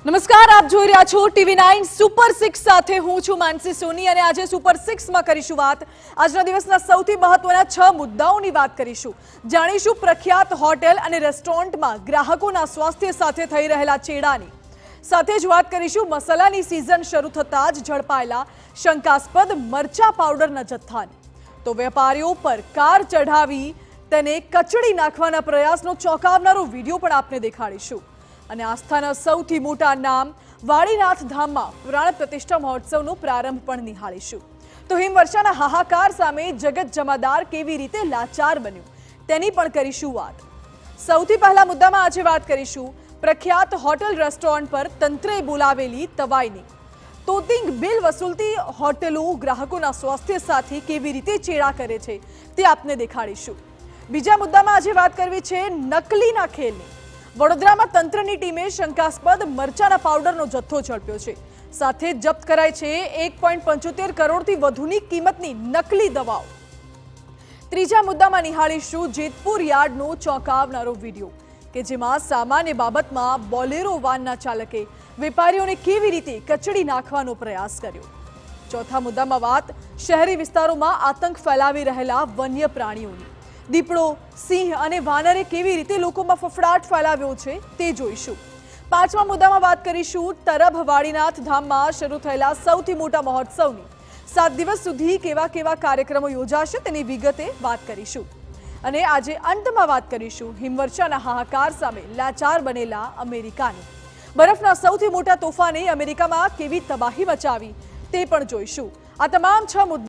નમસ્કાર, આપ જોઈ રહ્યા છો TV9 સુપર 6 સાથે હું છું માનસી સોની અને આજે સુપર 6 માં કરીશું વાત આજના દિવસના સૌથી મહત્વના 6 મુદ્દાઓની વાત કરીશું। જાણીશું પ્રખ્યાત હોટેલ અને રેસ્ટોરન્ટમાં ગ્રાહકોના સ્વાસ્થ્ય સાથે થઈ રહેલા ચેડાની। સાથે જ વાત કરીશું મસાલાની સીઝન શરૂ થતાં જ ઝડપાયેલા શંકાસ્પદ મરચા પાવડરના જથ્થાની। તો વેપારીઓ પર કાર ચઢાવી તેને કચડી નાખવાના પ્રયાસનો ચોંકાવનારો વિડીયો પણ આપને દેખાડીશું। અને આસ્થાના સૌથી મોટા નામ વાડીનાથ ધામમાં પુરાણ પ્રતિષ્ઠા મહોત્સવનો પ્રારંભ પણ નિહાળીશું। તો હિમવર્ષાના હાહાકાર સામે જગત જમાદાર કેવી રીતે લાચાર બન્યું તેની પણ કરીશું વાત। સૌથી પહેલા મુદ્દામાં આજે વાત કરીશું પ્રખ્યાત હોટેલ રેસ્ટોરન્ટ પર તંત્રે બોલાવેલી તવાઈની। તોતિંગ બિલ વસૂલતી હોટેલો ગ્રાહકોના સ્વાસ્થ્ય સાથે કેવી રીતે ચેડા કરે છે તે આપને દેખાડીશું। બીજા મુદ્દામાં આજે વાત કરવી છે નકલીના ખેલની। વડોદરામાં તંત્રની ટીમે શંકાસ્પદ મરચાના પાવડરનો જથ્થો ઝડપ્યો છે। સાથે જપ્ત કરાઈ છે 1.75 કરોડથી વધુની કિંમતની નકલી દવાઓ। ત્રીજા મુદ્દામાં નિહાળીશું જેતપુર યાર્ડનો ચોંકાવનારો વિડીયો કે જેમાં સામાન્ય બાબતમાં બોલેરો વાનના ચાલકે વેપારીઓને કેવી રીતે કચડી નાખવાનો પ્રયાસ કર્યો। ચોથા મુદ્દામાં વાત શહેરી વિસ્તારોમાં આતંક ફેલાવી રહેલા વન્ય પ્રાણીઓની। દીપડો, સિંહ અને વાનરે કેવી રીતે લોકોમાં ફફડાટ ફેલાવ્યો છે તે જોઈશું। પાંચમા મુદ્દામાં વાત કરીશું તરભ વાડીનાથ ધામમાં શરૂ થયેલા સૌથી મોટા મહોત્સવની। 7 દિવસ સુધી કેવા કેવા કાર્યક્રમો યોજાશે તેની વિગતે વાત કરીશું। અને આજે અંતમાં વાત કરીશું હિમવર્ષાના હાહાકાર સામે લાચાર બનેલા અમેરિકાની। બરફના સૌથી મોટા તોફાને અમેરિકામાં કેવી તબાહી મચાવી તે પણ જોઈશું। આ તમામ 6 મુદ્દા